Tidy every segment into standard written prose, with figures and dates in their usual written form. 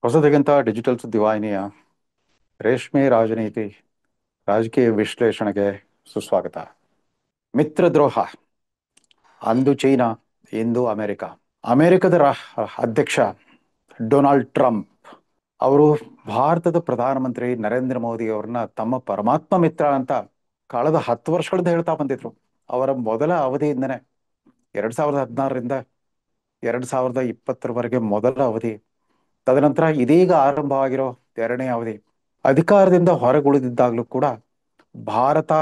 ಹೊಸದಕ್ಕಿಂತ digital ಸುದ್ದಿವಾಹಿನಿಯ ರೇಷ್ಮೆ ರಾಜನೀತಿ ರಾಜಕೀಯ ವಿಶ್ಲೇಷಣೆಗೆ ಸುಸ್ವಾಗತ. ಮಿತ್ರದ್ರೋಹ, ಅಂದು ಚೀನಾ, ಇಂದು ಅಮೆರಿಕ. ಅಮೆರಿಕದ ಅಧ್ಯಕ್ಷ ಡೊನಾಲ್ಡ್ ಟ್ರಂಪ್ ಅವರು ಭಾರತದ ಪ್ರಧಾನಮಂತ್ರಿ ನರೇಂದ್ರ ಮೋದಿ ಅವರನ್ನ ತಮ್ಮ ಪರಮಾತ್ಮ ಮಿತ್ರ ಅಂತ ಕಳೆದ 10 ವರ್ಷಗಳಿಂದ ಹೇಳ್ತಾ ಬಂದಿದ್ರು. ಅವರ ಮೊದಲ ಅವಧಿಯಿಂದನೇ 2016ರಿಂದ 2020ರವರೆಗೆ ಮೊದಲ ಅವಧಿ, ತದನಂತರ ಇದೀಗ ಆರಂಭವಾಗಿರೋ ಎರಡನೇ ಅವಧಿ. ಅಧಿಕಾರದಿಂದ ಹೊರಗುಳಿದಿದ್ದಾಗಲೂ ಕೂಡ ಭಾರತ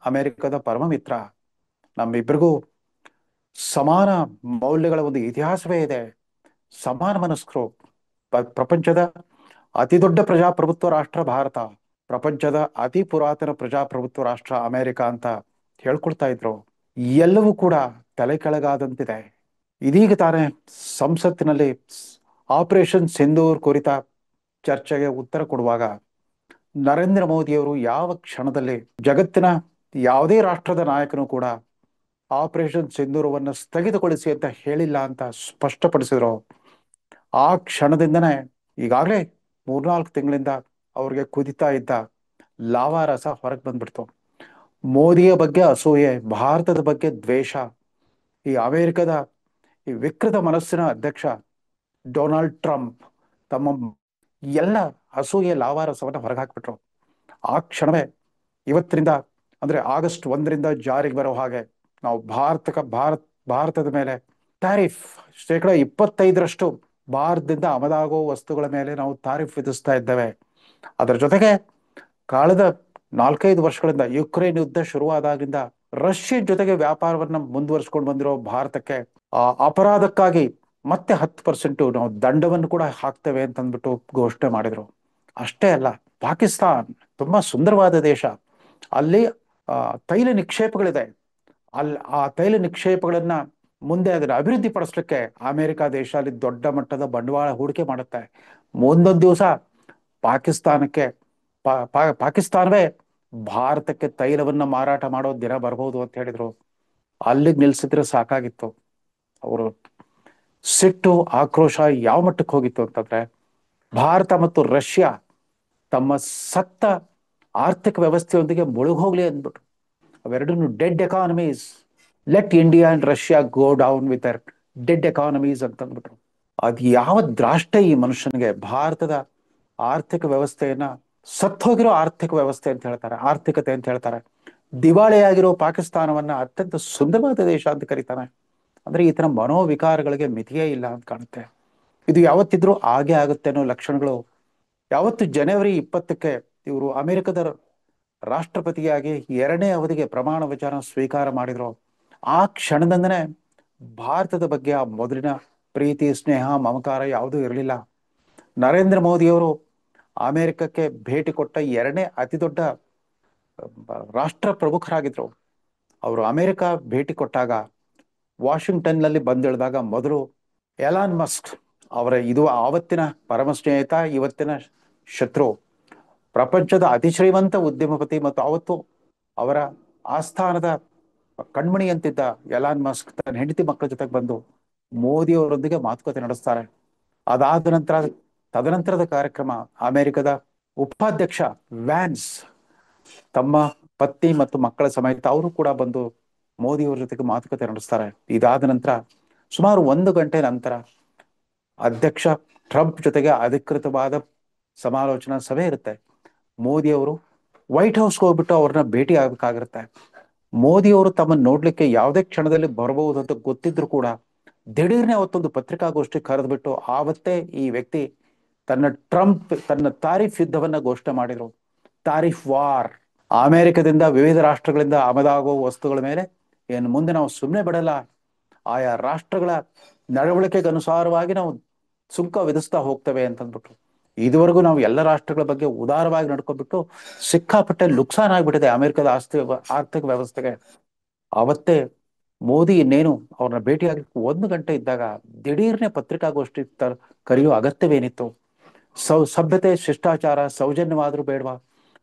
ಅಮೆರಿಕದ ಪರಮ ಮಿತ್ರ. ನಮ್ಮಿಬ್ಬರಿಗೂ ಸಮಾನ ಮೌಲ್ಯಗಳ ಒಂದು ಇತಿಹಾಸವೇ ಇದೆ. ಸಮಾನ ಮನಸ್ಕರು. ಪ್ರಪಂಚದ ಅತಿ ದೊಡ್ಡ ಪ್ರಜಾಪ್ರಭುತ್ವ ರಾಷ್ಟ್ರ ಭಾರತ, ಪ್ರಪಂಚದ ಅತಿ ಪುರಾತನ ಪ್ರಜಾಪ್ರಭುತ್ವ ರಾಷ್ಟ್ರ ಅಮೆರಿಕ ಅಂತ ಹೇಳ್ಕೊಳ್ತಾ ಇದ್ರು. ಎಲ್ಲವೂ ಕೂಡ ತಲೆ ಕೆಳಗಾದಂತಿದೆ. ಇದೀಗ ತಾನೇ ಸಂಸತ್ತಿನಲ್ಲಿ ಆಪರೇಷನ್ ಸಿಂಧೂರ್ ಕುರಿತ ಚರ್ಚೆಗೆ ಉತ್ತರ ಕೊಡುವಾಗ ನರೇಂದ್ರ ಮೋದಿಯವರು ಯಾವ ಕ್ಷಣದಲ್ಲಿ ಜಗತ್ತಿನ ಯಾವುದೇ ರಾಷ್ಟ್ರದ ನಾಯಕನು ಕೂಡ ಆಪರೇಷನ್ ಸಿಂಧೂರವನ್ನು ಸ್ಥಗಿತಗೊಳಿಸಿ ಅಂತ ಹೇಳಿಲ್ಲ ಅಂತ ಸ್ಪಷ್ಟಪಡಿಸಿದ್ರು. ಆ ಕ್ಷಣದಿಂದನೇ ಈಗಾಗಲೇ 3-4 ತಿಂಗಳಿಂದ ಅವ್ರಿಗೆ ಕುದಿತಾ ಇದ್ದ ಲಾವಾರಸ ಹೊರಗೆ ಬಂದ್ಬಿಡ್ತು. ಮೋದಿಯ ಬಗ್ಗೆ ಅಸೂಯೆ, ಭಾರತದ ಬಗ್ಗೆ ದ್ವೇಷ, ಈ ಅಮೆರಿಕದ ಈ ವಿಕೃತ ಮನಸ್ಸಿನ ಅಧ್ಯಕ್ಷ ಡೊನಾಲ್ಡ್ ಟ್ರಂಪ್ ತಮ್ಮ ಎಲ್ಲ ಅಸೂಯೆ ಲಾವಾರಸವನ್ನು ಹೊರಗಾಕ್ಬಿಟ್ರು. ಆ ಕ್ಷಣವೇ ಇವತ್ತಿನಿಂದ ಅಂದ್ರೆ ಆಗಸ್ಟ್ 1ರಿಂದ ಜಾರಿಗೆ ಬರೋ ಹಾಗೆ ನಾವು ಭಾರತದ ಮೇಲೆ ಟ್ಯಾರಿಫ್ 25% ಭಾರತದಿಂದ ಆಮದಾಗೋ ವಸ್ತುಗಳ ಮೇಲೆ ನಾವು ತಾರಿಫ್ ವಿಧಿಸ್ತಾ ಇದ್ದೇವೆ. ಅದರ ಜೊತೆಗೆ ಕಳೆದ 4-5 ವರ್ಷಗಳಿಂದ ಯುಕ್ರೇನ್ ಯುದ್ಧ ಶುರುವಾದಾಗಿಂದ ರಷ್ಯಾ ಜೊತೆಗೆ ವ್ಯಾಪಾರವನ್ನ ಮುಂದುವರಿಸ್ಕೊಂಡು ಬಂದಿರೋ ಭಾರತಕ್ಕೆ ಆ ಅಪರಾಧಕ್ಕಾಗಿ ಮತ್ತೆ 10% ನಾವು ದಂಡವನ್ನು ಕೂಡ ಹಾಕ್ತೇವೆ ಅಂತಂದ್ಬಿಟ್ಟು ಘೋಷಣೆ ಮಾಡಿದ್ರು. ಅಷ್ಟೇ ಅಲ್ಲ, ಪಾಕಿಸ್ತಾನ್ ತುಂಬಾ ಸುಂದರವಾದ ದೇಶ. ಅಲ್ಲಿ ತೈಲ ನಿಕ್ಷೇಪಗಳಿದೆ. ಆ ತೈಲ ನಿಕ್ಷೇಪಗಳನ್ನ ಮುಂದೆ ಅದನ್ನ ಅಭಿವೃದ್ಧಿ ಪಡಿಸ್ಲಿಕ್ಕೆ ಅಮೆರಿಕ ದೇಶ ಅಲ್ಲಿ ದೊಡ್ಡ ಮಟ್ಟದ ಬಂಡವಾಳ ಹೂಡಿಕೆ ಮಾಡುತ್ತೆ. ಮುಂದೊಂದು ದಿವಸ ಪಾಕಿಸ್ತಾನಕ್ಕೆ ಪಾಕಿಸ್ತಾನವೇ ಭಾರತಕ್ಕೆ ತೈಲವನ್ನ ಮಾರಾಟ ಮಾಡೋ ದಿನ ಬರ್ಬೋದು ಅಂತ ಹೇಳಿದ್ರು. ಅಲ್ಲಿಗೆ ನಿಲ್ಸಿದ್ರೆ ಸಾಕಾಗಿತ್ತು. ಅವರು ಸಿಟ್ಟು, ಆಕ್ರೋಶ ಯಾವ ಮಟ್ಟಕ್ಕೆ ಹೋಗಿತ್ತು ಅಂತಂದ್ರೆ, ಭಾರತ ಮತ್ತು ರಷ್ಯಾ ತಮ್ಮ ಸತ್ತ ಆರ್ಥಿಕ ವ್ಯವಸ್ಥೆಯೊಂದಿಗೆ ಮುಳುಗೋಗ್ಲಿ ಅಂದ್ಬಿಟ್ಟು ಅವೆರಡನ್ನು dead economies, let India and Russia go down with their dead economies ಅಂತಂದ್ಬಿಟ್ರು. ಅದು ಯಾವ ದ್ರಾಷ್ಟ ಈ ಮನುಷ್ಯನಿಗೆ ಭಾರತದ ಆರ್ಥಿಕ ವ್ಯವಸ್ಥೆಯನ್ನ ಸತ್ತೋಗಿರೋ ಆರ್ಥಿಕ ವ್ಯವಸ್ಥೆ ಅಂತ ಹೇಳ್ತಾರೆ, ಆರ್ಥಿಕತೆ ಅಂತ ಹೇಳ್ತಾರೆ. ದಿವಾಳಿಯಾಗಿರೋ ಪಾಕಿಸ್ತಾನವನ್ನ ಅತ್ಯಂತ ಸುಂದರವಾದ ದೇಶ ಅಂತ ಕರೀತಾನೆ. ಅಂದ್ರೆ ಈ ತರ ಮನೋವಿಕಾರಗಳಿಗೆ ಮಿತಿಯೇ ಇಲ್ಲ ಅಂತ ಕಾಣುತ್ತೆ. ಇದು ಯಾವತ್ತಿದ್ರೂ ಹಾಗೆ ಆಗುತ್ತೆ ಅನ್ನೋ ಲಕ್ಷಣಗಳು ಯಾವತ್ತು ಜನವರಿ 20ಕ್ಕೆ ಇವರು ಅಮೆರಿಕದ ರಾಷ್ಟ್ರಪತಿಯಾಗಿ 2ನೇ ಅವಧಿಗೆ ಪ್ರಮಾಣ ವಚನ ಸ್ವೀಕಾರ ಮಾಡಿದ್ರು, ಆ ಕ್ಷಣದಿಂದನೇ ಭಾರತದ ಬಗ್ಗೆ ಆ ಮೊದಲಿನ ಪ್ರೀತಿ, ಸ್ನೇಹ, ಮಮಕಾರ ಯಾವುದೂ ಇರಲಿಲ್ಲ. ನರೇಂದ್ರ ಮೋದಿಯವರು ಅಮೆರಿಕಕ್ಕೆ ಭೇಟಿ ಕೊಟ್ಟ 2ನೇ ಅತಿ ದೊಡ್ಡ ರಾಷ್ಟ್ರ ಪ್ರಮುಖರಾಗಿದ್ರು. ಅವರು ಅಮೆರಿಕ ಭೇಟಿ ಕೊಟ್ಟಾಗ ವಾಷಿಂಗ್ಟನ್ನಲ್ಲಿ ಬಂದಿಳಿದಾಗ ಮೊದಲು ಎಲಾನ್ ಮಸ್ಕ್ ಇದು ಆವತ್ತಿನ ಪರಮ ಸ್ನೇಹಿತ, ಇವತ್ತಿನ ಶತ್ರು, ಪ್ರಪಂಚದ ಅತಿ ಶ್ರೀಮಂತ ಉದ್ಯಮಪತಿ ಮತ್ತು ಅವತ್ತು ಅವರ ಆಸ್ಥಾನದ ಕಣ್ಮಣಿ ಅಂತಿದ್ದ ಎಲಾನ್ ಮಸ್ಕ್ ತನ್ನ ಹೆಂಡತಿ ಮಕ್ಕಳ ಜೊತೆಗೆ ಬಂದು ಮೋದಿ ಅವರೊಂದಿಗೆ ಮಾತುಕತೆ ನಡೆಸ್ತಾರೆ. ತದನಂತರದ ಕಾರ್ಯಕ್ರಮ ಅಮೆರಿಕದ ಉಪಾಧ್ಯಕ್ಷ ವ್ಯಾನ್ಸ್ ತಮ್ಮ ಪತ್ನಿ ಮತ್ತು ಮಕ್ಕಳ ಸಮೇತ ಅವರು ಕೂಡ ಬಂದು ಮೋದಿ ಅವರ ಜೊತೆಗೆ ಮಾತುಕತೆ ನಡೆಸ್ತಾರೆ. ಇದಾದ ನಂತರ ಸುಮಾರು 1 ಗಂಟೆ ನಂತರ ಅಧ್ಯಕ್ಷ ಟ್ರಂಪ್ ಜೊತೆಗೆ ಅಧಿಕೃತವಾದ ಸಮಾಲೋಚನಾ ಸಭೆ ಇರುತ್ತೆ. ಮೋದಿ ಅವರು ವೈಟ್ ಹೌಸ್ಗೆ ಹೋಗ್ಬಿಟ್ಟು ಅವ್ರನ್ನ ಭೇಟಿ ಆಗ್ಬೇಕಾಗಿರುತ್ತೆ. ಮೋದಿ ಅವರು ತಮ್ಮನ್ನು ನೋಡ್ಲಿಕ್ಕೆ ಯಾವುದೇ ಕ್ಷಣದಲ್ಲಿ ಬರಬಹುದು ಅಂತ ಗೊತ್ತಿದ್ರು ಕೂಡ ದಿಢೀರ್ನೆ ಅವತ್ತೊಂದು ಪತ್ರಿಕಾಗೋಷ್ಠಿ ಕರೆದ್ಬಿಟ್ಟು ಆವತ್ತೇ ಈ ವ್ಯಕ್ತಿ ತನ್ನ ತಾರಿಫ್ ಯುದ್ಧವನ್ನ ಘೋಷಣೆ ಮಾಡಿದ್ರು. ತಾರಿಫ್ ವಾರ್. ಅಮೆರಿಕದಿಂದ ವಿವಿಧ ರಾಷ್ಟ್ರಗಳಿಂದ ಆಮದಾಗುವ ವಸ್ತುಗಳ ಮೇಲೆ ಏನು ಮುಂದೆ ನಾವು ಸುಮ್ಮನೆ ಬಿಡಲ್ಲ, ಆಯಾ ರಾಷ್ಟ್ರಗಳ ನಡವಳಿಕೆಗೆ ಅನುಸಾರವಾಗಿ ನಾವು ಸುಂಕ ವಿಧಿಸ್ತಾ ಹೋಗ್ತೇವೆ ಅಂತಂದ್ಬಿಟ್ಟು ಇದುವರೆಗೂ ನಾವು ಎಲ್ಲ ರಾಷ್ಟ್ರಗಳ ಬಗ್ಗೆ ಉದಾರವಾಗಿ ನಡ್ಕೊಂಡ್ಬಿಟ್ಟು ಸಿಕ್ಕಾಪಟ್ಟೆ ನುಕ್ಸಾನ್ ಆಗ್ಬಿಟ್ಟಿದೆ ಅಮೆರಿಕದ ಆರ್ಥಿಕ ವ್ಯವಸ್ಥೆಗೆ. ಅವತ್ತೇ ಮೋದಿ ಇನ್ನೇನು ಅವ್ರನ್ನ ಭೇಟಿಯಾಗಿ 1 ಗಂಟೆ ಇದ್ದಾಗ ದಿಢೀರ್ನೆ ಪತ್ರಿಕಾಗೋಷ್ಠಿ ಕರೆಯೋ ಅಗತ್ಯವೇನಿತ್ತು? ಸಭ್ಯತೆ, ಶಿಷ್ಟಾಚಾರ, ಸೌಜನ್ಯವಾದ್ರೂ ಬೇಡವಾ?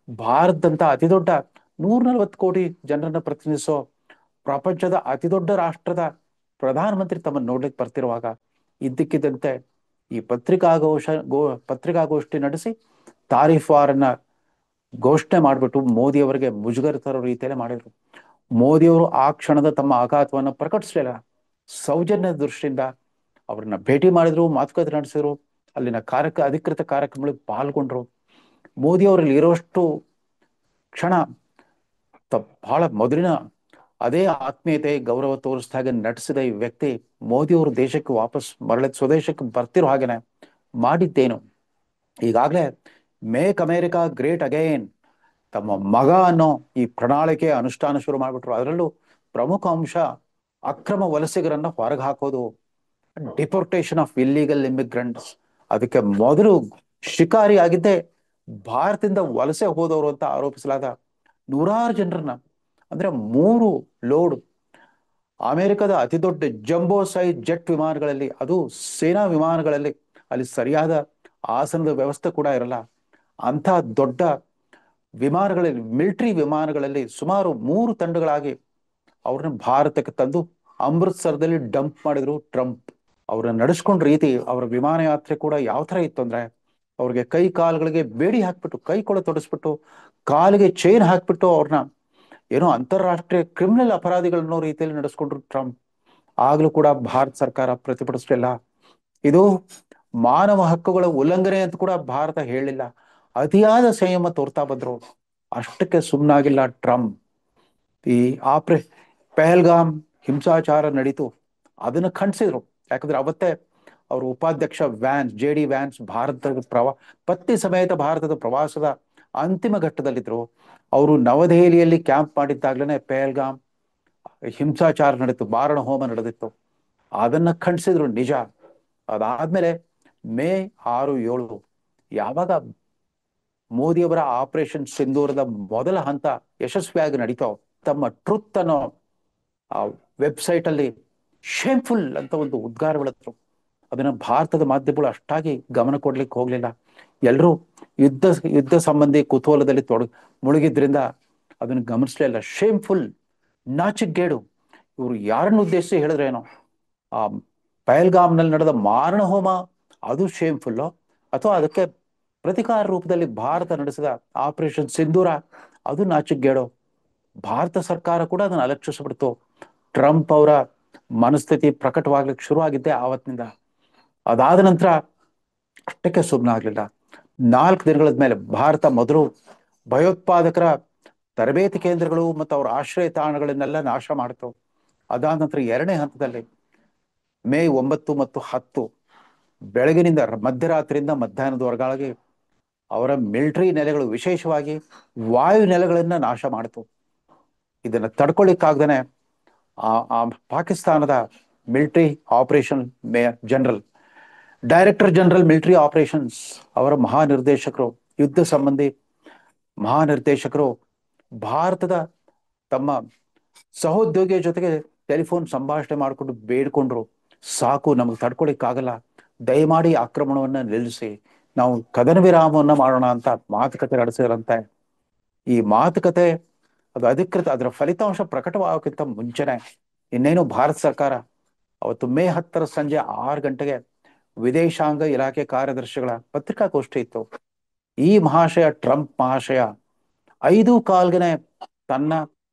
ಭಾರತದಂತ ಅತಿದೊಡ್ಡ 140 ಕೋಟಿ ಜನರನ್ನ ಪ್ರತಿನಿಧಿಸೋ ಪ್ರಪಂಚದ ಅತಿದೊಡ್ಡ ರಾಷ್ಟ್ರದ ಪ್ರಧಾನಮಂತ್ರಿ ತಮ್ಮನ್ನು ನೋಡ್ಲಿಕ್ಕೆ ಬರ್ತಿರುವಾಗ ಇದ್ದಕ್ಕಿದ್ದಂತೆ ಈ ಪತ್ರಿಕಾಗೋಷ್ಠಿ ನಡೆಸಿ ತಾರೀಫಾರನ್ನ ಘೋಷಣೆ ಮಾಡಿಬಿಟ್ಟು ಮೋದಿಯವರಿಗೆ ಮುಜುಗರ ತರೋ ರೀತಿಯಲ್ಲೇ ಮಾಡಿದ್ರು. ಮೋದಿಯವರು ಆ ಕ್ಷಣದ ತಮ್ಮ ಆಘಾತವನ್ನು ಪ್ರಕಟಿಸಲಿಲ್ಲ. ಸೌಜನ್ಯ ದೃಷ್ಟಿಯಿಂದ ಅವ್ರನ್ನ ಭೇಟಿ ಮಾಡಿದ್ರು, ಮಾತುಕತೆ ನಡೆಸಿದ್ರು, ಅಲ್ಲಿನ ಅಧಿಕೃತ ಕಾರ್ಯಕ್ರಮಗಳಿಗೆ ಪಾಲ್ಗೊಂಡ್ರು. ಮೋದಿಯವರಲ್ಲಿ ಇರೋಷ್ಟು ಕ್ಷಣ ಬಹಳ ಮೊದಲಿನ ಅದೇ ಆತ್ಮೀಯತೆ ಗೌರವ ತೋರಿಸಿದಾಗ ನಟಿಸಿದ ಈ ವ್ಯಕ್ತಿ ಮೋದಿಯವರು ದೇಶಕ್ಕೆ ವಾಪಸ್ ಮರಳಿದ ಸ್ವದೇಶಕ್ಕೆ ಬರ್ತಿರೋ ಹಾಗೇನೆ ಮಾಡಿದ್ದೇನು, ಈಗಾಗಲೇ ಮೇಕ್ ಅಮೇರಿಕಾ ಗ್ರೇಟ್ ಅಗೈನ್ ತಮ್ಮ ಮಗ ಅನ್ನೋ ಈ ಪ್ರಣಾಳಿಕೆ ಅನುಷ್ಠಾನ ಶುರು ಮಾಡಿಬಿಟ್ರು. ಅದರಲ್ಲೂ ಪ್ರಮುಖ ಅಂಶ ಅಕ್ರಮ ವಲಸಿಗರನ್ನ ಹೊರಗೆ ಹಾಕೋದು, ಡಿಪೋರ್ಟೇಷನ್ ಆಫ್ ಇಲ್ಲಿಗಲ್ ಇಮಿಗ್ರೆಂಟ್ಸ್. ಅದಕ್ಕೆ ಮೊದಲು ಶಿಕಾರಿ ಆಗಿದ್ದೆ ಭಾರತದಿಂದ ವಲಸೆ ಹೋದವರು ಅಂತ ಆರೋಪಿಸಲಾದ ನೂರಾರು ಜನರನ್ನ, ಅಂದ್ರೆ 3 ಲೋಡ್ ಅಮೆರಿಕದ ಅತಿ ದೊಡ್ಡ ಜಂಬೋ ಸೈಜ್ ಜೆಟ್ ವಿಮಾನಗಳಲ್ಲಿ, ಅದು ಸೇನಾ ವಿಮಾನಗಳಲ್ಲಿ, ಅಲ್ಲಿ ಸರಿಯಾದ ಆಸನದ ವ್ಯವಸ್ಥೆ ಕೂಡ ಇರಲ್ಲ, ಅಂಥ ದೊಡ್ಡ ವಿಮಾನಗಳಲ್ಲಿ, ಮಿಲಿಟರಿ ವಿಮಾನಗಳಲ್ಲಿ ಸುಮಾರು 3 ತಂಡಗಳಾಗಿ ಅವ್ರನ್ನ ಭಾರತಕ್ಕೆ ತಂದು ಅಮೃತ್ಸರದಲ್ಲಿ ಡಂಪ್ ಮಾಡಿದ್ರು ಟ್ರಂಪ್. ಅವ್ರನ್ನ ನಡೆಸ್ಕೊಂಡ ರೀತಿ, ಅವರ ವಿಮಾನ ಯಾತ್ರೆ ಕೂಡ ಯಾವ ತರ ಇತ್ತು ಅಂದ್ರೆ, ಅವ್ರಿಗೆ ಕೈ ಕಾಲುಗಳಿಗೆ ಬೇಡಿ ಹಾಕ್ಬಿಟ್ಟು, ಕೈ ಕೊಳ ತೊಡಸ್ಬಿಟ್ಟು, ಕಾಲಿಗೆ ಚೈನ್ ಹಾಕ್ಬಿಟ್ಟು ಅವ್ರನ್ನ ಏನೋ ಅಂತಾರಾಷ್ಟ್ರೀಯ ಕ್ರಿಮಿನಲ್ ಅಪರಾಧಿಗಳನ್ನೋ ರೀತಿಯಲ್ಲಿ ನಡೆಸ್ಕೊಂಡ್ರು ಟ್ರಂಪ್. ಆಗ್ಲೂ ಕೂಡ ಭಾರತ ಸರ್ಕಾರ ಪ್ರತಿಭಟಿಸಲಿಲ್ಲ. ಇದು ಮಾನವ ಹಕ್ಕುಗಳ ಉಲ್ಲಂಘನೆ ಅಂತ ಕೂಡ ಭಾರತ ಹೇಳಿಲ್ಲ. ಅತಿಯಾದ ಸಂಯಮ ತೋರ್ತಾ ಬಂದ್ರು. ಅಷ್ಟಕ್ಕೆ ಸುಮ್ಮನಾಗಿಲ್ಲ ಟ್ರಂಪ್. ಈ ಪೆಹಲ್ಗಾಮ್ ಹಿಂಸಾಚಾರ ನಡೀತು, ಅದನ್ನ ಖಂಡಿಸಿದ್ರು. ಯಾಕಂದ್ರೆ ಅವತ್ತೇ ಅವರು ಉಪಾಧ್ಯಕ್ಷ JD ವ್ಯಾನ್ಸ್ ಭಾರತದ ಪತ್ನಿ ಸಮೇತ ಭಾರತದ ಪ್ರವಾಸದ ಅಂತಿಮ ಘಟ್ಟದಲ್ಲಿದ್ರು. ಅವರು ನವದೆಹಲಿಯಲ್ಲಿ ಕ್ಯಾಂಪ್ ಮಾಡಿದ್ದಾಗ್ಲೇನೆ ಪೆಹಲ್ಗಾಮ್ ಹಿಂಸಾಚಾರ ನಡೀತು, ಮಾರಣ ಹೋಮ ನಡೆದಿತ್ತು. ಅದನ್ನ ಖಂಡಿಸಿದ್ರು ನಿಜ. ಅದಾದ್ಮೇಲೆ ಮೇ 6, 7 ಯಾವಾಗ ಮೋದಿಯವರ ಆಪರೇಷನ್ ಸಿಂಧೂರದ ಮೊದಲ ಹಂತ ಯಶಸ್ವಿಯಾಗಿ ನಡೀತಾವ, ತಮ್ಮ ಟ್ರುತ್ ಅನ್ನೋ ಆ ವೆಬ್ಸೈಟ್ ಅಲ್ಲಿ ಶೇಮ್ಫುಲ್ ಅಂತ ಒಂದು ಉದ್ಗಾರ ಬೆಳೆದ್ರು. ಅದನ್ನ ಭಾರತದ ಮಾಧ್ಯಮಗಳು ಅಷ್ಟಾಗಿ ಗಮನ ಕೊಡ್ಲಿಕ್ಕೆ ಹೋಗ್ಲಿಲ್ಲ. ಎಲ್ಲರೂ ಯುದ್ಧ ಸಂಬಂಧಿ ಕುತೂಹಲದಲ್ಲಿ ಮುಳುಗಿದ್ರಿಂದ ಅದನ್ನು ಗಮನಿಸ್ಲಿಲ್ಲ. ಶೇಮ್ಫುಲ್, ನಾಚಿಗೇಡು. ಇವರು ಯಾರನ್ನು ಉದ್ದೇಶಿಸಿ ಹೇಳಿದ್ರೇನೋ, ಆ ಪಹಲ್ಗಾಮ್ನಲ್ಲಿ ನಡೆದ ಮಾರಣ ಹೋಮ ಅದು ಶೇಮ್ಫುಲ್, ಅಥವಾ ಅದಕ್ಕೆ ಪ್ರತಿಕಾರ ರೂಪದಲ್ಲಿ ಭಾರತ ನಡೆಸಿದ ಆಪರೇಷನ್ ಸಿಂಧೂರ ಅದು ನಾಚಿಗೇಡು. ಭಾರತ ಸರ್ಕಾರ ಕೂಡ ಅದನ್ನು ಅಲಕ್ಷಿಸ್ಬಿಡ್ತು. ಟ್ರಂಪ್ ಅವರ ಮನಸ್ಥಿತಿ ಪ್ರಕಟವಾಗ್ಲಿಕ್ಕೆ ಶುರು ಆಗಿದ್ದೆ ಆವತ್ತಿನಿಂದ. ಅದಾದ ನಂತರ ಅಷ್ಟಕ್ಕೆ ಸುಮ್ಮನಾಗ್ಲಿಲ್ಲ. 4 ದಿನಗಳ ಮೇಲೆ ಭಾರತ ಮೊದಲು ಭಯೋತ್ಪಾದಕರ ತರಬೇತಿ ಕೇಂದ್ರಗಳು ಮತ್ತು ಅವರ ಆಶ್ರಯ ತಾಣಗಳನ್ನೆಲ್ಲ ನಾಶ ಮಾಡಿತು. ಅದಾದ ನಂತರ 2ನೇ ಹಂತದಲ್ಲಿ ಮೇ 9 ಮತ್ತು 10 ಬೆಳಗಿನಿಂದ ಮಧ್ಯರಾತ್ರಿಯಿಂದ ಮಧ್ಯಾಹ್ನದವರೆಗಾಗಿ ಅವರ ಮಿಲಿಟರಿ ನೆಲೆಗಳು, ವಿಶೇಷವಾಗಿ ವಾಯು ನೆಲೆಗಳನ್ನ ನಾಶ ಮಾಡಿತು. ಇದನ್ನ ತಡ್ಕೊಳ್ಳಿಕ್ಕಾಗ್ದೇನೆ ಪಾಕಿಸ್ತಾನದ military operation director general military operations ಅವರ ಮಹಾನಿರ್ದೇಶಕರು, ಯುದ್ಧ ಸಂಬಂಧಿ ಮಹಾನಿರ್ದೇಶಕರು ಭಾರತದ ತಮ್ಮ ಸಹೋದ್ಯೋಗಿಯ ಜೊತೆಗೆ ಟೆಲಿಫೋನ್ ಸಂಭಾಷಣೆ ಮಾಡಿಕೊಂಡು ಬೇಡ್ಕೊಂಡ್ರು, ಸಾಕು, ನಮಗೆ ತಡ್ಕೊಳಿಕ್ಕಾಗಲ್ಲ, ದಯಮಾಡಿ ಆಕ್ರಮಣವನ್ನ ನಿಲ್ಲಿಸಿ, ನಾವು ಕದನ ವಿರಾಮವನ್ನ ಮಾಡೋಣ ಅಂತ ಮಾತುಕತೆ ನಡೆಸಿದ್ರಂತೆ. ಈ ಮಾತುಕತೆ ಅದು ಅಧಿಕೃತ, ಅದರ ಫಲಿತಾಂಶ ಪ್ರಕಟವಾಗೋಕ್ಕಿಂತ ಮುಂಚೆನೆ ಇನ್ನೇನು ಭಾರತ ಸರ್ಕಾರ ಅವತ್ತು ಮೇ 10 ಸಂಜೆ 6 ಗಂಟೆಗೆ ವಿದೇಶಾಂಗ ಇಲಾಖೆ ಕಾರ್ಯದರ್ಶಿಗಳ ಪತ್ರಿಕಾಗೋಷ್ಠಿ ಇತ್ತು. ಈ ಮಹಾಶಯ, ಟ್ರಂಪ್ ಮಹಾಶಯ 5:15ಗೆ ತನ್ನ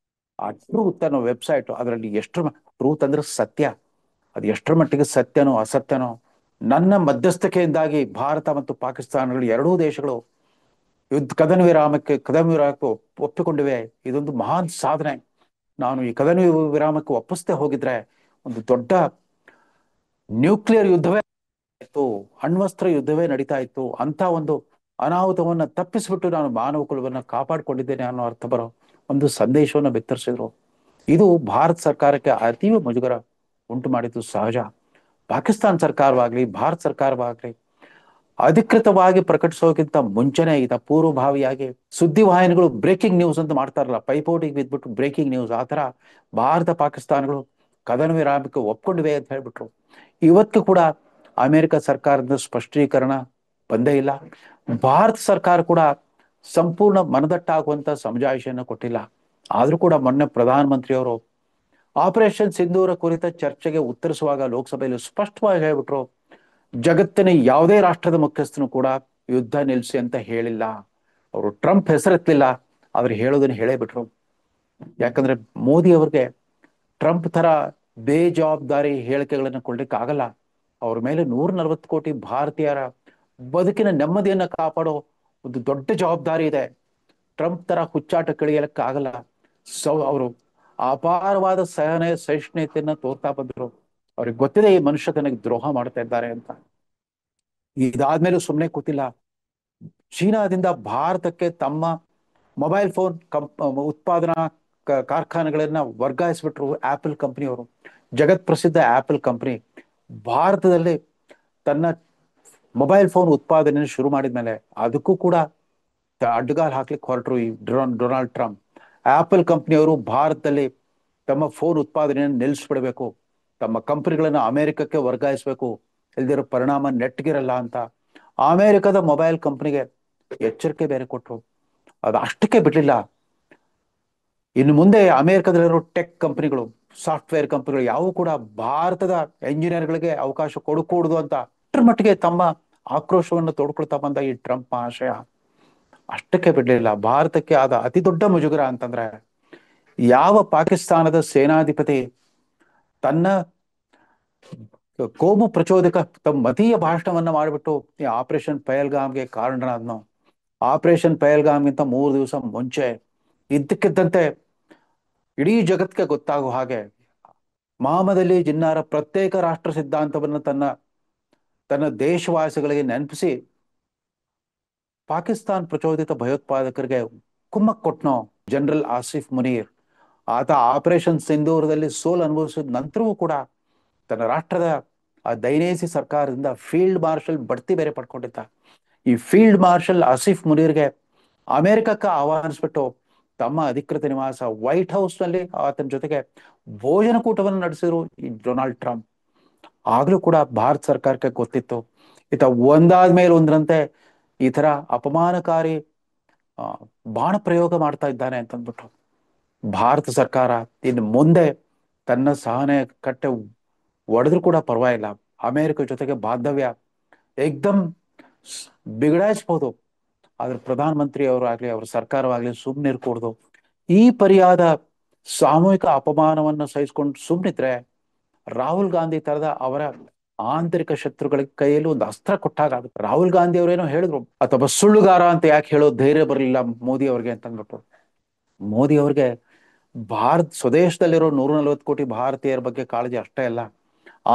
ಆ ಟ್ರೂತ್ ಅನ್ನೋ ವೆಬ್ಸೈಟ್, ಅದರಲ್ಲಿ ಟ್ರೂತ್ ಅಂದ್ರೆ ಸತ್ಯ, ಅದು ಎಷ್ಟರ ಮಟ್ಟಿಗೆ ಸತ್ಯನೋ ಅಸತ್ಯನೋ, ನನ್ನ ಮಧ್ಯಸ್ಥಿಕೆಯಿಂದಾಗಿ ಭಾರತ ಮತ್ತು ಪಾಕಿಸ್ತಾನಗಳು ಎರಡೂ ದೇಶಗಳು ಕದನ ವಿರಾಮಕ್ಕೆ ಒಪ್ಪಿಕೊಂಡಿವೆ. ಇದೊಂದು ಮಹಾನ್ ಸಾಧನೆ. ನಾನು ಈ ಕದನ ವಿರಾಮಕ್ಕೆ ಒಪ್ಪಿಸದೆ ಹೋಗಿದ್ರೆ ಒಂದು ದೊಡ್ಡ ನ್ಯೂಕ್ಲಿಯರ್ ಯುದ್ಧವೇ ಇತ್ತು, ಅಣ್ವಸ್ತ್ರ ಯುದ್ಧವೇ ನಡೀತಾ ಇತ್ತು. ಅಂತ ಒಂದು ಅನಾಹುತವನ್ನ ತಪ್ಪಿಸ್ಬಿಟ್ಟು ನಾನು ಮಾನವ ಕುಲವನ್ನ ಕಾಪಾಡಿಕೊಂಡಿದ್ದೇನೆ ಅನ್ನೋ ಅರ್ಥ ಬರೋ ಒಂದು ಸಂದೇಶವನ್ನ ಬಿತ್ತರಿಸಿದ್ರು. ಇದು ಭಾರತ ಸರ್ಕಾರಕ್ಕೆ ಅತೀವ ಮುಜುಗರ ಉಂಟು ಮಾಡಿದ್ದು ಸಹಜ. ಪಾಕಿಸ್ತಾನ ಸರ್ಕಾರವಾಗ್ಲಿ ಭಾರತ ಸರ್ಕಾರವಾಗ್ಲಿ ಅಧಿಕೃತವಾಗಿ ಪ್ರಕಟಿಸೋಕ್ಕಿಂತ ಮುಂಚೆನೆ ಇದ ಪೂರ್ವಭಾವಿಯಾಗಿ ಸುದ್ದಿವಾಹಿನಿಗಳು ಬ್ರೇಕಿಂಗ್ ನ್ಯೂಸ್ ಅಂತ ಮಾಡ್ತಾರಲ್ಲ, ಪೈಪೋಟಿಗೆ ಬಿದ್ಬಿಟ್ಟು ಬ್ರೇಕಿಂಗ್ ನ್ಯೂಸ್, ಆ ತರ ಭಾರತ ಪಾಕಿಸ್ತಾನಗಳು ಕದನ ವಿರಾಮಕ್ಕೆ ಒಪ್ಕೊಂಡಿವೆ ಅಂತ ಹೇಳ್ಬಿಟ್ರು. ಇವತ್ತು ಕೂಡ ಅಮೆರಿಕ ಸರ್ಕಾರದ ಸ್ಪಷ್ಟೀಕರಣ ಬಂದೇ ಇಲ್ಲ. ಭಾರತ ಸರ್ಕಾರ ಕೂಡ ಸಂಪೂರ್ಣ ಮನದಟ್ಟಾಗುವಂತ ಸಮಜಾಯಿಷೆಯನ್ನು ಕೊಟ್ಟಿಲ್ಲ. ಆದ್ರೂ ಕೂಡ ಮೊನ್ನೆ ಪ್ರಧಾನಮಂತ್ರಿಯವರು ಆಪರೇಷನ್ ಸಿಂಧೂರ ಕುರಿತ ಚರ್ಚೆಗೆ ಉತ್ತರಿಸುವಾಗ ಲೋಕಸಭೆಯಲ್ಲಿ ಸ್ಪಷ್ಟವಾಗಿ ಹೇಳ್ಬಿಟ್ರು, ಜಗತ್ತಿನ ಯಾವುದೇ ರಾಷ್ಟ್ರದ ಮುಖ್ಯಸ್ಥನು ಕೂಡ ಯುದ್ಧ ನಿಲ್ಲಿಸಿ ಅಂತ ಹೇಳಿಲ್ಲ. ಅವರು ಟ್ರಂಪ್ ಹೆಸರೆತ್ತಲಿಲ್ಲ, ಆದ್ರೆ ಹೇಳೋದನ್ನ ಹೇಳೇ ಬಿಟ್ರು. ಯಾಕಂದ್ರೆ ಮೋದಿ ಅವ್ರಿಗೆ ಟ್ರಂಪ್ ತರ ಬೇಜವಾಬ್ದಾರಿ ಹೇಳಿಕೆಗಳನ್ನ ಕೊಡ್ಲಿಕ್ಕೆ ಆಗಲ್ಲ. ಅವ್ರ ಮೇಲೆ 140 ಕೋಟಿ ಭಾರತೀಯರ ಬದುಕಿನ ನೆಮ್ಮದಿಯನ್ನ ಕಾಪಾಡೋ ಒಂದು ದೊಡ್ಡ ಜವಾಬ್ದಾರಿ ಇದೆ. ಟ್ರಂಪ್ ತರ ಹುಚ್ಚಾಟ ಆಗಲ್ಲ. ಅವರು ಅಪಾರವಾದ ಸಹಿಷ್ಣುತೆಯನ್ನ ತೋರ್ತಾ ಬಂದ್ರು. ಅವ್ರಿಗೆ ಗೊತ್ತಿದೆ ಈ ಮನುಷ್ಯ ತನಗೆ ದ್ರೋಹ ಮಾಡ್ತಾ ಇದ್ದಾರೆ ಅಂತ. ಇದಾದ್ಮೇಲೆ ಸುಮ್ಮನೆ ಕೂತಿಲ್ಲ. ಚೀನಾದಿಂದ ಭಾರತಕ್ಕೆ ತಮ್ಮ ಮೊಬೈಲ್ ಫೋನ್ ಉತ್ಪಾದನಾ ಕಾರ್ಖಾನೆಗಳನ್ನ ವರ್ಗಾಯಿಸ್ಬಿಟ್ರು ಆಪಲ್ ಕಂಪನಿಯವರು. ಜಗತ್ ಪ್ರಸಿದ್ಧ ಆಪಲ್ ಕಂಪನಿ ಭಾರತದಲ್ಲಿ ತನ್ನ ಮೊಬೈಲ್ ಫೋನ್ ಉತ್ಪಾದನೆ ಶುರು ಮಾಡಿದ್ಮೇಲೆ ಅದಕ್ಕೂ ಕೂಡ ಅಡ್ಡಗಾಲ್ ಹಾಕ್ಲಿಕ್ಕೆ ಹೊರಟರು ಈ ಡೊನಾಲ್ಡ್ ಟ್ರಂಪ್. ಆಪಲ್ ಕಂಪನಿಯವರು ಭಾರತದಲ್ಲಿ ತಮ್ಮ ಫೋನ್ ಉತ್ಪಾದನೆಯನ್ನು ನಿಲ್ಲಿಸ್ಬಿಡ್ಬೇಕು, ತಮ್ಮ ಕಂಪನಿಗಳನ್ನ ಅಮೆರಿಕಕ್ಕೆ ವರ್ಗಾಯಿಸಬೇಕು, ಇಲ್ದಿರೋ ಪರಿಣಾಮ ನೆಟ್ಗಿರಲ್ಲ ಅಂತ ಅಮೆರಿಕದ ಮೊಬೈಲ್ ಕಂಪನಿಗೆ ಎಚ್ಚರಿಕೆ ಬೇರೆ ಕೊಟ್ರು. ಅದು ಅಷ್ಟಕ್ಕೆ ಬಿಡ್ಲಿಲ್ಲ. ಇನ್ನು ಮುಂದೆ ಅಮೆರಿಕದಲ್ಲಿರೋ ಟೆಕ್ ಕಂಪನಿಗಳು, ಸಾಫ್ಟ್ವೇರ್ ಕಂಪನಿಗಳು ಯಾವು ಕೂಡ ಭಾರತದ ಎಂಜಿನಿಯರ್ಗಳಿಗೆ ಅವಕಾಶ ಕೊಡಕೂಡುದು ಅಂತ ಅಷ್ಟರ ಮಟ್ಟಿಗೆ ತಮ್ಮ ಆಕ್ರೋಶವನ್ನು ತೋಡ್ಕೊಳ್ತಾ ಬಂದ ಈ ಟ್ರಂಪ್ ಮಹಾಶಯ ಅಷ್ಟಕ್ಕೆ ಬಿಡ್ಲಿಲ್ಲ. ಭಾರತಕ್ಕೆ ಆದ ಅತಿ ದೊಡ್ಡ ಮುಜುಗರ ಅಂತಂದ್ರೆ, ಯಾವ ಪಾಕಿಸ್ತಾನದ ಸೇನಾಧಿಪತಿ ತನ್ನ ಕೋಮು ಪ್ರಚೋದಕ ತಮ್ಮ ಮತೀಯ ಭಾಷಣವನ್ನ ಮಾಡಿಬಿಟ್ಟು ಈ ಆಪರೇಷನ್ ಪಹಲ್ಗಾಮ್ಗೆ ಕಾರಣನಾದ್ನೋ, ಆಪರೇಷನ್ ಪಹಲ್ಗಾಮ್ಗಿಂತ 3 ದಿವಸ ಮುಂಚೆ ಇದ್ದಕ್ಕಿದ್ದಂತೆ ಇಡೀ ಜಗತ್ಗೆ ಗೊತ್ತಾಗುವ ಹಾಗೆ ಮಹಮ್ಮದ್ ಅಲಿ ಜಿನ್ನಾರ ಪ್ರತ್ಯೇಕ ರಾಷ್ಟ್ರ ಸಿದ್ಧಾಂತವನ್ನು ತನ್ನ ದೇಶವಾಸಿಗಳಿಗೆ ನೆನಪಿಸಿ ಪಾಕಿಸ್ತಾನ್ ಪ್ರಚೋದಿತ ಭಯೋತ್ಪಾದಕರಿಗೆ ಕುಮ್ಮಕ್ ಕೊಟ್ನೋ ಜನರಲ್ ಆಸಿಫ್ ಮುನೀರ್. ಆತ ಆಪರೇಷನ್ ಸಿಂಧೂರದಲ್ಲಿ ಸೋಲು ಅನುಭವಿಸಿದ ನಂತರವೂ ಕೂಡ ತನ್ನ ರಾಷ್ಟ್ರದ ಆ ದೈನೇಸಿ ಸರ್ಕಾರದಿಂದ ಫೀಲ್ಡ್ ಮಾರ್ಷಲ್ ಬಡ್ತಿ ಬೇರೆ ಪಡ್ಕೊಂಡಿದ್ದ. ಈ ಫೀಲ್ಡ್ ಮಾರ್ಷಲ್ ಆಸಿಫ್ ಮುನೀರ್ಗೆ ಅಮೆರಿಕಕ್ಕೆ ಆಹ್ವಾನಿಸ್ಬಿಟ್ಟು ತಮ್ಮ ಅಧಿಕೃತ ನಿವಾಸ ವೈಟ್ ಹೌಸ್ ನಲ್ಲಿ ಆತನ ಜೊತೆಗೆ ಭೋಜನ ಕೂಟವನ್ನು ನಡೆಸಿದ್ರು ಈ ಡೊನಾಲ್ಡ್ ಟ್ರಂಪ್. ಆಗ್ಲೂ ಕೂಡ ಭಾರತ ಸರ್ಕಾರಕ್ಕೆ ಗೊತ್ತಿತ್ತು ಈತ ಒಂದಾದ್ಮೇಲೆ ಒಂದ್ರಂತೆ ಈ ತರ ಅಪಮಾನಕಾರಿ ಬಾಣ ಪ್ರಯೋಗ ಮಾಡ್ತಾ ಇದ್ದಾನೆ ಅಂತಂದ್ಬಿಟ್ಟು ಭಾರತ ಸರ್ಕಾರ ಇನ್ನು ಮುಂದೆ ತನ್ನ ಸಹನೆ ಕಟ್ಟೆ ಒಡೆದ್ರು ಕೂಡ ಪರವಾಗಿಲ್ಲ, ಅಮೆರಿಕ ಜೊತೆಗೆ ಬಾಂಧವ್ಯ ಏಕ್ದಮ್ ಬಿಗಡಾಯಿಸ್ಬೋದು, ಆದ್ರೆ ಪ್ರಧಾನಮಂತ್ರಿ ಅವರಾಗ್ಲಿ ಅವ್ರ ಸರ್ಕಾರವಾಗ್ಲಿ ಸುಮ್ಮನಿರ್ಕೂಡ್ದು. ಈ ಪರಿಯಾದ ಸಾಮೂಹಿಕ ಅಪಮಾನವನ್ನು ಸಹಿಸ್ಕೊಂಡು ಸುಮ್ಮನಿದ್ರೆ ರಾಹುಲ್ ಗಾಂಧಿ ತರದ ಅವರ ಆಂತರಿಕ ಶತ್ರುಗಳ ಕೈಯಲ್ಲಿ ಒಂದು ಅಸ್ತ್ರ ಕೊಟ್ಟಾಗುತ್ತೆ. ರಾಹುಲ್ ಗಾಂಧಿ ಅವರೇನೋ ಹೇಳಿದ್ರು, ಅಥವಾ ಸುಳ್ಳುಗಾರ ಅಂತ ಯಾಕೆ ಹೇಳೋ ಧೈರ್ಯ ಬರಲಿಲ್ಲ ಮೋದಿ ಅವ್ರಿಗೆ ಅಂತಂದ್ಬಿಟ್ಟು. ಮೋದಿ ಅವ್ರಿಗೆ ಸ್ವದೇಶದಲ್ಲಿರೋ 140 ಕೋಟಿ ಭಾರತೀಯರ ಬಗ್ಗೆ ಕಾಳಜಿ ಅಷ್ಟೇ ಅಲ್ಲ,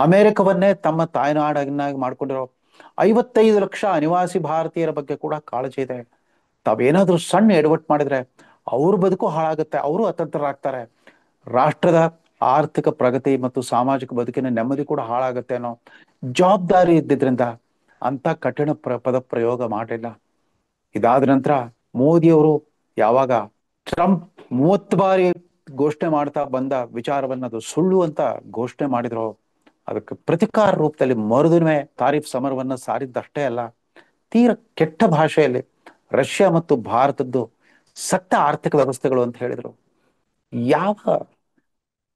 ಅಮೆರಿಕವನ್ನೇ ತಮ್ಮ ತಾಯ್ನಾಡನ್ನಾಗಿ ಮಾಡ್ಕೊಂಡಿರೋ 55 ಲಕ್ಷ ಅನಿವಾಸಿ ಭಾರತೀಯರ ಬಗ್ಗೆ ಕೂಡ ಕಾಳಜಿ ಇದೆ. ತಾವೇನಾದ್ರೂ ಸಣ್ಣ ಎಡವಟ್ಟು ಮಾಡಿದ್ರೆ ಅವ್ರ ಬದುಕು ಹಾಳಾಗುತ್ತೆ, ಅವರು ಅತಂತ್ರರಾಗ್ತಾರೆ, ರಾಷ್ಟ್ರದ ಆರ್ಥಿಕ ಪ್ರಗತಿ ಮತ್ತು ಸಾಮಾಜಿಕ ಬದುಕಿನ ನೆಮ್ಮದಿ ಕೂಡ ಹಾಳಾಗುತ್ತೆ ಅನ್ನೋ ಜವಾಬ್ದಾರಿ ಇದ್ದಿದ್ರಿಂದ ಅಂತ ಕಠಿಣ ಪದ ಪ್ರಯೋಗ ಮಾಡಲಿಲ್ಲ. ಇದಾದ ನಂತರ ಮೋದಿಯವರು ಯಾವಾಗ ಟ್ರಂಪ್ 30 ಬಾರಿ ಘೋಷಣೆ ಮಾಡ್ತಾ ಬಂದ ವಿಚಾರವನ್ನ ಅದು ಸುಳ್ಳು ಅಂತ ಘೋಷಣೆ ಮಾಡಿದ್ರು, ಅದಕ್ಕೆ ಪ್ರತಿಕಾರ ರೂಪದಲ್ಲಿ ಮರುದಿನವೇ ತಾರೀಫ್ ಸಮರವನ್ನ ಸಾರಿದ್ದಷ್ಟೇ ಅಲ್ಲ, ತೀರ ಕೆಟ್ಟ ಭಾಷೆಯಲ್ಲಿ ರಷ್ಯಾ ಮತ್ತು ಭಾರತದ್ದು ಸತ್ತ ಆರ್ಥಿಕ ವ್ಯವಸ್ಥೆಗಳು ಅಂತ ಹೇಳಿದ್ರು. ಯಾವ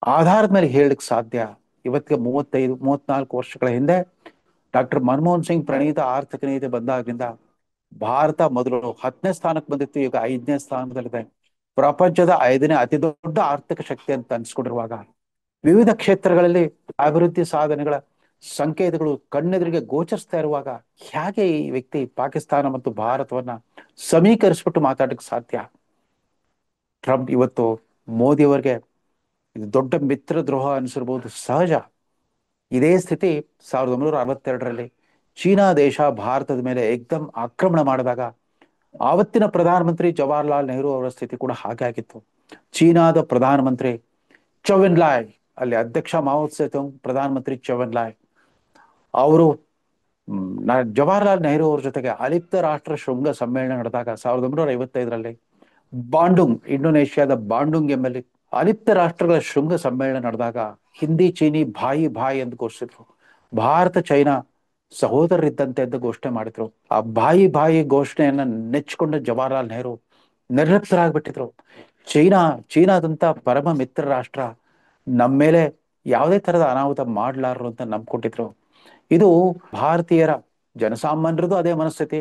ಆಧಾರದ ಮೇಲೆ ಹೇಳಲಿಕ್ಕೆ ಸಾಧ್ಯ? ಇವತ್ತಿಗೆ 34 ವರ್ಷಗಳ ಹಿಂದೆ ಡಾಕ್ಟರ್ ಮನಮೋಹನ್ ಸಿಂಗ್ ಪ್ರಣೀತ ಆರ್ಥಿಕ ನೀತಿ ಬಂದಾಗಿಂದ ಭಾರತ ಮೊದಲು 10ನೇ ಸ್ಥಾನಕ್ಕೆ ಬಂದಿತ್ತು, ಈಗ 5ನೇ ಸ್ಥಾನದಲ್ಲಿದೆ. ಪ್ರಪಂಚದ 5ನೇ ಅತಿ ದೊಡ್ಡ ಆರ್ಥಿಕ ಶಕ್ತಿ ಅಂತ ಅನ್ಸ್ಕೊಂಡಿರುವಾಗ ವಿವಿಧ ಕ್ಷೇತ್ರಗಳಲ್ಲಿ ಅಭಿವೃದ್ಧಿ ಸಾಧನೆಗಳ ಸಂಕೇತಗಳು ಕಣ್ಣೆದುರಿಗೆ ಗೋಚರಿಸ್ತಾ ಇರುವಾಗ ಹೇಗೆ ಈ ವ್ಯಕ್ತಿ ಪಾಕಿಸ್ತಾನ ಮತ್ತು ಭಾರತವನ್ನ ಸಮೀಕರಿಸ್ಬಿಟ್ಟು ಮಾತಾಡಕ್ಕೆ ಸಾಧ್ಯ? ಟ್ರಂಪ್ ಇವತ್ತು ಮೋದಿ ಅವರಿಗೆ ಇದು ದೊಡ್ಡ ಮಿತ್ರ ದ್ರೋಹ ಅನಿಸಿರ್ಬೋದು, ಸಹಜ. ಇದೇ ಸ್ಥಿತಿ 1962ರಲ್ಲಿ ಚೀನಾ ದೇಶ ಭಾರತದ ಮೇಲೆ ಏಕ್ದಮ್ ಆಕ್ರಮಣ ಮಾಡಿದಾಗ ಆವತ್ತಿನ ಪ್ರಧಾನಮಂತ್ರಿ ಜವಾಹರ್ಲಾಲ್ ನೆಹರು ಅವರ ಸ್ಥಿತಿ ಕೂಡ ಹಾಗೆ ಆಗಿತ್ತು. ಚೀನಾದ ಪ್ರಧಾನಮಂತ್ರಿ ಚೌವೆನ್ ಲಾಯ್, ಅಲ್ಲಿ ಅಧ್ಯಕ್ಷ ಮಾವೋ ಸೆತುಂಗ್, ಪ್ರಧಾನಮಂತ್ರಿ ಚೌವೆನ್ ಲಾಯ್ ಅವರು ಜವಾಹರ್ಲಾಲ್ ನೆಹರು ಅವ್ರ ಜೊತೆಗೆ ಅಲಿಪ್ತ ರಾಷ್ಟ್ರ ಶೃಂಗ ಸಮ್ಮೇಳನ ನಡೆದಾಗ 1955ರಲ್ಲಿ ಬಾಂಡುಂಗ್, ಇಂಡೋನೇಷ್ಯಾದ ಬಾಂಡುಂಗ್ ಎಂಬಲ್ಲಿ ಅಲಿಪ್ತ ರಾಷ್ಟ್ರಗಳ ಶೃಂಗ ಸಮ್ಮೇಳನ ನಡೆದಾಗ ಹಿಂದಿ ಚೀನಿ ಭಾಯಿ ಭಾಯಿ ಎಂದು ಘೋಷಿಸಿದ್ರು. ಭಾರತ ಚೈನಾ ಸಹೋದರರಿದ್ದಂತೆ ಎಂದು ಘೋಷಣೆ ಮಾಡಿದ್ರು. ಆ ಭಾಯಿ ಭಾಯಿ ಘೋಷಣೆಯನ್ನ ನೆಚ್ಚಿಕೊಂಡ ಜವಾಹರ್ಲಾಲ್ ನೆಹರು ನಿರ್ಲಿಪ್ತರಾಗ್ಬಿಟ್ಟಿದ್ರು. ಚೀನಾದಂತ ಪರಮ ಮಿತ್ರ ರಾಷ್ಟ್ರ ನಮ್ಮ ಮೇಲೆ ಯಾವುದೇ ತರದ ಅನಾಹುತ ಮಾಡ್ಲಾರರು ಅಂತ ನಂಬ್ಕೊಂಡಿದ್ರು. ಇದು ಭಾರತೀಯರ ಜನಸಾಮಾನ್ಯರದು ಅದೇ ಮನಸ್ಥಿತಿ,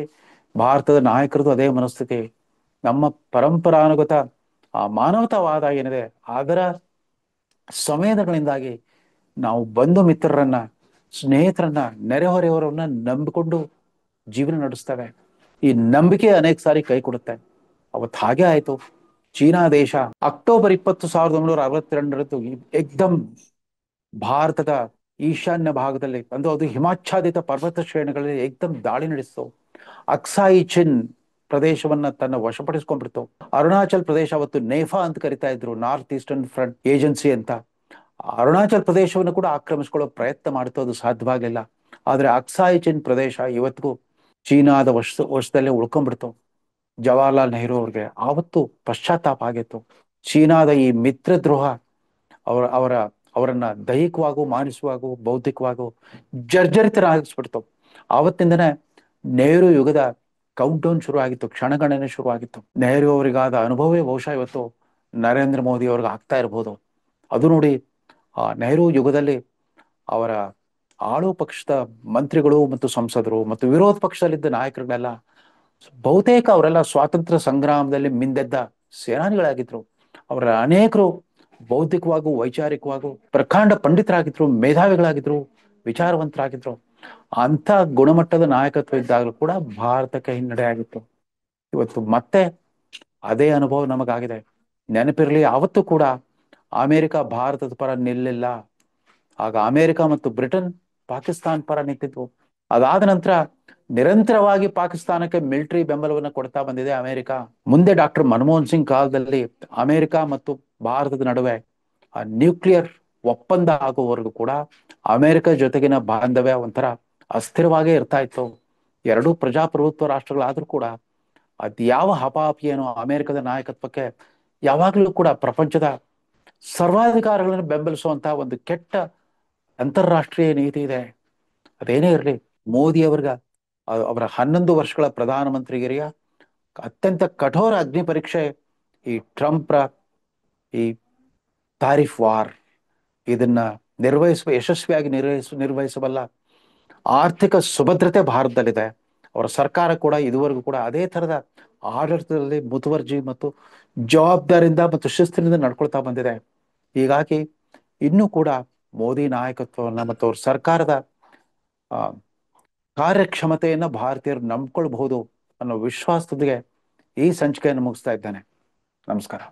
ಭಾರತದ ನಾಯಕರದು ಅದೇ ಮನಸ್ಥಿತಿ. ನಮ್ಮ ಪರಂಪರಾನುಗತ ಆ ಮಾನವತಾವಾದ ಏನಿದೆ ಅದರ ಸಂವೇದನೆಗಳಿಂದಾಗಿ ನಾವು ಬಂಧು ಮಿತ್ರರನ್ನ, ಸ್ನೇಹಿತರನ್ನ, ನೆರೆಹೊರೆಯವರನ್ನ ನಂಬಿಕೊಂಡು ಜೀವನ ನಡೆಸ್ತೇವೆ. ಈ ನಂಬಿಕೆ ಅನೇಕ ಸಾರಿ ಕೈ ಕೊಡುತ್ತೆ. ಅವತ್ತು ಹಾಗೆ ಆಯ್ತು. ಚೀನಾ ದೇಶ ಅಕ್ಟೋಬರ್ 20, 1962 ಏಕ್ದಮ್ ಭಾರತದ ಈಶಾನ್ಯ ಭಾಗದಲ್ಲಿ ಅದು ಹಿಮಾಚ್ಛಾದಿತ ಪರ್ವತ ಶ್ರೇಣಿಗಳಲ್ಲಿ ಏಕ್ದಮ್ ದಾಳಿ ನಡೆಸಿತು. ಅಕ್ಸಾಯಿ ಚಿನ್ ಪ್ರದೇಶವನ್ನ ತನ್ನ ವಶಪಡಿಸ್ಕೊಂಡ್ಬಿಡ್ತು. ಅರುಣಾಚಲ್ ಪ್ರದೇಶ, ಅವತ್ತು ನೇಫಾ ಅಂತ ಕರಿತಾ ಇದ್ರು, ನಾರ್ತ್ ಈಸ್ಟರ್ನ್ ಫ್ರಂಟ್ ಏಜೆನ್ಸಿ ಅಂತ. ಅರುಣಾಚಲ್ ಪ್ರದೇಶವನ್ನು ಕೂಡ ಆಕ್ರಮಿಸ್ಕೊಳ್ಳೋ ಪ್ರಯತ್ನ ಮಾಡ್ತು, ಅದು ಸಾಧ್ಯವಾಗಲಿಲ್ಲ. ಆದ್ರೆ ಅಕ್ಸಾಯಿ ಚಿನ್ ಪ್ರದೇಶ ಇವತ್ತಿಗೂ ಚೀನಾದ ವಶದಲ್ಲೇ ಉಳ್ಕೊಂಡ್ಬಿಡ್ತು. ಜವಾಹರ್ಲಾಲ್ ನೆಹರು ಅವ್ರಿಗೆ ಆವತ್ತು ಪಶ್ಚಾತ್ತಾಪ ಆಗಿತ್ತು. ಚೀನಾದ ಈ ಮಿತ್ರದ್ರೋಹ ಅವರ ಅವರ ಅವರನ್ನ ದೈಹಿಕವಾಗೂ, ಮಾನಸಿಕವಾಗೂ, ಬೌದ್ಧಿಕವಾಗೂ ಜರ್ಜರಿತರಾಗಿಸ್ಬಿಡ್ತು. ಆವತ್ತಿಂದನೇ ನೆಹರು ಯುಗದ ಕೌಂಟ್ ಡೌನ್ ಶುರು ಆಗಿತ್ತು, ಕ್ಷಣಗಣನೆ ಶುರು ಆಗಿತ್ತು. ನೆಹರು ಅವರಿಗಾದ ಅನುಭವವೇ ಬಹುಶಃ ಇವತ್ತು ನರೇಂದ್ರ ಮೋದಿ ಅವ್ರಿಗೆ ಆಗ್ತಾ ಇರಬಹುದು. ಅದು ನೋಡಿ, ಆ ನೆಹರು ಯುಗದಲ್ಲಿ ಅವರ ಆಳು ಪಕ್ಷದ ಮಂತ್ರಿಗಳು ಮತ್ತು ಸಂಸದರು ಮತ್ತು ವಿರೋಧ ಪಕ್ಷದಲ್ಲಿದ್ದ ನಾಯಕರುಗಳೆಲ್ಲ ಬಹುತೇಕ ಅವರೆಲ್ಲ ಸ್ವಾತಂತ್ರ್ಯ ಸಂಗ್ರಾಮದಲ್ಲಿ ಮಿಂದೆದ್ದ ಸೇನಾನಿಗಳಾಗಿದ್ರು. ಅವರ ಅನೇಕರು ಬೌದ್ಧಿಕವಾಗೂ, ವೈಚಾರಿಕವಾಗೂ ಪ್ರಕಾಂಡ ಪಂಡಿತರಾಗಿದ್ರು, ಮೇಧಾವಿಗಳಾಗಿದ್ರು, ವಿಚಾರವಂತರಾಗಿದ್ರು. ಅಂತ ಗುಣಮಟ್ಟದ ನಾಯಕತ್ವ ಇದ್ದಾಗಲೂ ಕೂಡ ಭಾರತಕ್ಕೆ ಹಿನ್ನಡೆ ಆಗಿತ್ತು. ಇವತ್ತು ಮತ್ತೆ ಅದೇ ಅನುಭವ ನಮಗಾಗಿದೆ. ನೆನಪಿರಲಿ, ಆವತ್ತು ಕೂಡ ಅಮೆರಿಕ ಭಾರತದ ಪರ ನಿಲ್ಲಿಲ್ಲ. ಆಗ ಅಮೆರಿಕ ಮತ್ತು ಬ್ರಿಟನ್ ಪಾಕಿಸ್ತಾನ ಪರ ನಿಂತಿದ್ವು. ಅದಾದ ನಂತರ ನಿರಂತರವಾಗಿ ಪಾಕಿಸ್ತಾನಕ್ಕೆ ಮಿಲಿಟರಿ ಬೆಂಬಲವನ್ನು ಕೊಡ್ತಾ ಬಂದಿದೆ ಅಮೆರಿಕ. ಮುಂದೆ ಡಾಕ್ಟರ್ ಮನಮೋಹನ್ ಸಿಂಗ್ ಕಾಲದಲ್ಲಿ ಅಮೆರಿಕ ಮತ್ತು ಭಾರತದ ನಡುವೆ ನ್ಯೂಕ್ಲಿಯರ್ ಒಪ್ಪಂದ ಆಗುವವರೆಗೂ ಕೂಡ ಅಮೆರಿಕ ಜೊತೆಗಿನ ಬಾಂಧವ್ಯ ಒಂಥರ ಅಸ್ಥಿರವಾಗೇ ಇರ್ತಾ ಇತ್ತು. ಎರಡೂ ಪ್ರಜಾಪ್ರಭುತ್ವ ರಾಷ್ಟ್ರಗಳಾದ್ರೂ ಕೂಡ ಅದ್ಯಾವ ಹಪಾಹಪಿಯೇನೋ ಅಮೆರಿಕದ ನಾಯಕತ್ವಕ್ಕೆ ಯಾವಾಗಲೂ ಕೂಡ ಪ್ರಪಂಚದ ಸರ್ವಾಧಿಕಾರಗಳನ್ನು ಬೆಂಬಲಿಸುವಂತಹ ಒಂದು ಕೆಟ್ಟ ಅಂತಾರಾಷ್ಟ್ರೀಯ ನೀತಿ ಇದೆ. ಅದೇನೇ ಇರಲಿ, ಮೋದಿ ಅವರ 11 ವರ್ಷಗಳ ಪ್ರಧಾನಮಂತ್ರಿಗಿರಿಯ ಅತ್ಯಂತ ಕಠೋರ ಅಗ್ನಿ ಪರೀಕ್ಷೆ ಈ ಟ್ರಂಪ್ರ ಈ ತಾರಿಫ್ ವಾರ್. ಇದನ್ನ ಯಶಸ್ವಿಯಾಗಿ ನಿರ್ವಹಿಸಬಲ್ಲ ಆರ್ಥಿಕ ಸುಭದ್ರತೆ ಭಾರತದಲ್ಲಿದೆ. ಅವರ ಸರ್ಕಾರ ಕೂಡ ಇದುವರೆಗೂ ಕೂಡ ಅದೇ ತರದ ಆಡಳಿತದಲ್ಲಿ ಮುತುವರ್ಜಿ ಮತ್ತು ಜವಾಬ್ದಾರಿಯಿಂದ ಮತ್ತು ಶಿಸ್ತಿನಿಂದ ನಡ್ಕೊಳ್ತಾ ಬಂದಿದೆ. ಹೀಗಾಗಿ ಇನ್ನೂ ಕೂಡ ಮೋದಿ ನಾಯಕತ್ವವನ್ನ ಮತ್ತು ಅವ್ರ ಸರ್ಕಾರದ ಆ ಕಾರ್ಯಕ್ಷಮತೆಯನ್ನ ಭಾರತೀಯರು ನಂಬ್ಕೊಳ್ಬಹುದು ಅನ್ನೋ ವಿಶ್ವಾಸದೊಂದಿಗೆ ಈ ಸಂಚಿಕೆಯನ್ನು ಮುಗಿಸ್ತಾ ಇದ್ದೇನೆ. ನಮಸ್ಕಾರ.